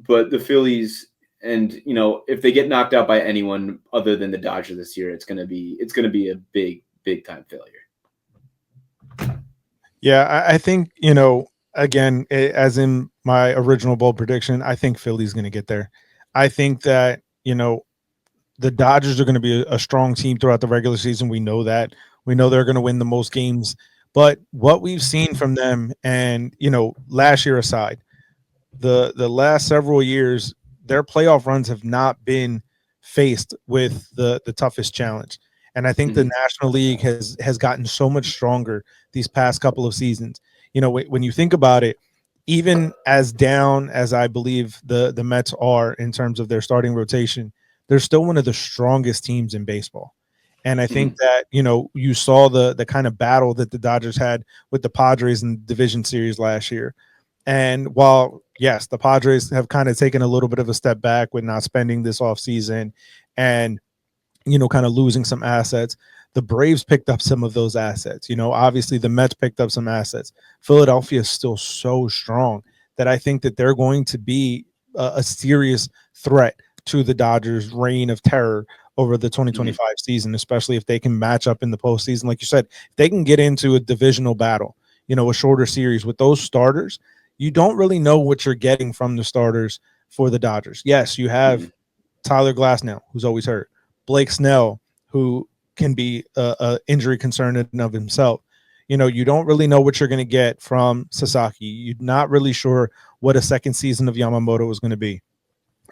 but the Phillies, and if they get knocked out by anyone other than the Dodgers this year, it's going to be a big time failure. Yeah, I think, again, as in my original bold prediction, I think Philly's going to get there. I think that, the Dodgers are going to be a strong team throughout the regular season. We know that. We know they're going to win the most games. But what we've seen from them, and, last year aside, the last several years, their playoff runs have not been faced with the toughest challenge. And I think the National League has gotten so much stronger these past couple of seasons. When you think about it, even as down as I believe the Mets are in terms of their starting rotation, they're still one of the strongest teams in baseball. And I think that, you saw the kind of battle that the Dodgers had with the Padres in the division series last year. And while, yes, the Padres have kind of taken a little bit of a step back with not spending this offseason and, kind of losing some assets, the Braves picked up some of those assets. Obviously the Mets picked up some assets. Philadelphia is still so strong that I think that they're going to be a serious threat to the Dodgers' reign of terror over the 2025 season, especially if they can match up in the postseason. Like you said, if they can get into a divisional battle, a shorter series with those starters, you don't really know what you're getting from the starters for the Dodgers. Yes, you have Tyler Glasnow, who's always hurt, Blake Snell, who can be a injury concern in and of himself. You don't really know what you're going to get from Sasaki. You're not really sure what a second season of Yamamoto is going to be.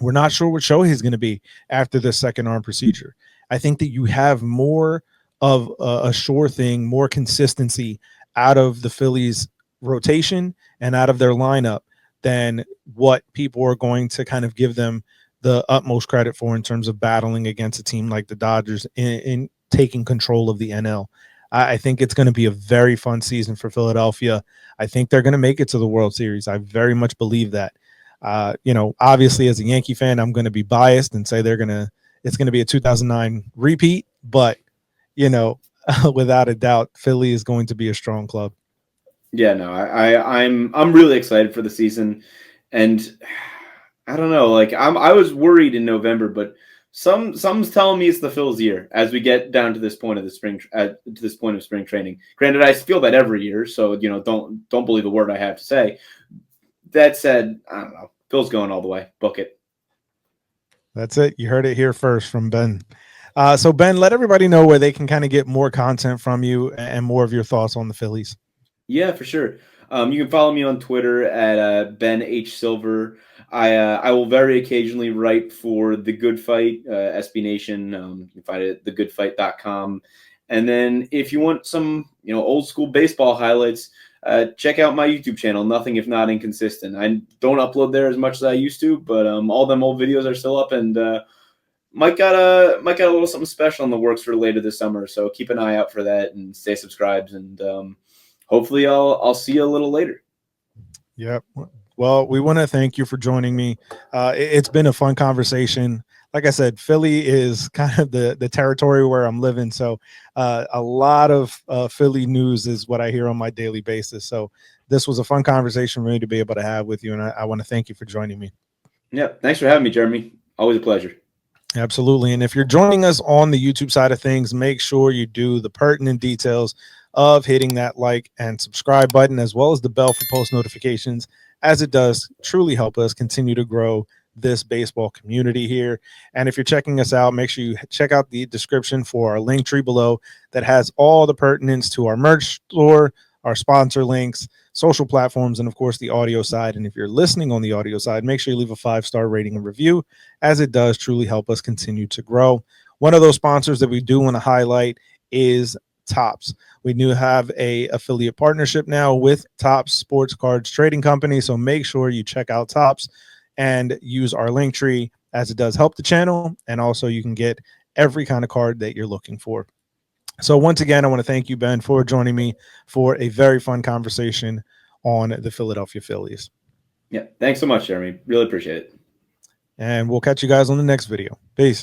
We're not sure what Shohei's going to be after the second arm procedure. I think that you have more of a sure thing, more consistency out of the Phillies rotation and out of their lineup than what people are going to kind of give them the utmost credit for in terms of battling against a team like the Dodgers in taking control of the NL. I think it's going to be a very fun season for Philadelphia. I think they're going to make it to the World Series. I very much believe that. Obviously as a Yankee fan, I'm going to be biased and say it's going to be a 2009 repeat, but without a doubt, Philly is going to be a strong club. Yeah, no, I'm really excited for the season, and I don't know, like I was worried in November, but some's telling me it's the Phil's year as we get down to this point of the spring to this point of spring training. Granted, I feel that every year, so don't believe a word I have to say. That said, I don't know. Phil's going all the way. Book it. That's it. You heard it here first from Ben. So Ben, let everybody know where they can kind of get more content from you and more of your thoughts on the Phillies. Yeah, for sure. You can follow me on Twitter at Ben H Silver. I will very occasionally write for The Good Fight, SB Nation. You can find it at thegoodfight.com. And then if you want some old school baseball highlights, check out my YouTube channel, Nothing If Not Inconsistent. I don't upload there as much as I used to, but all them old videos are still up, and might got a little something special in the works for later this summer. So keep an eye out for that and stay subscribed, and hopefully I'll see you a little later. Yep. Well, we want to thank you for joining me. It's been a fun conversation. Like I said, Philly is kind of the territory where I'm living. So a lot of Philly news is what I hear on my daily basis. So this was a fun conversation for me to be able to have with you. And I want to thank you for joining me. Yeah. Thanks for having me, Jeremy. Always a pleasure. Absolutely. And if you're joining us on the YouTube side of things, make sure you do the pertinent details of hitting that like and subscribe button, as well as the bell for post notifications, as it does truly help us continue to grow this baseball community here. And if you're checking us out, make sure you check out the description for our link tree below that has all the pertinence to our merch store, our sponsor links, social platforms, and of course the audio side. And if you're listening on the audio side, make sure you leave a 5-star rating and review, as it does truly help us continue to grow. One of those sponsors that we do want to highlight is Topps. We do have a affiliate partnership now with Topps Sports Cards Trading Company. So make sure you check out Topps and use our link tree, as it does help the channel. And also you can get every kind of card that you're looking for. So once again, I want to thank you, Ben, for joining me for a very fun conversation on the Philadelphia Phillies. Yeah. Thanks so much, Jeremy. Really appreciate it. And we'll catch you guys on the next video. Peace.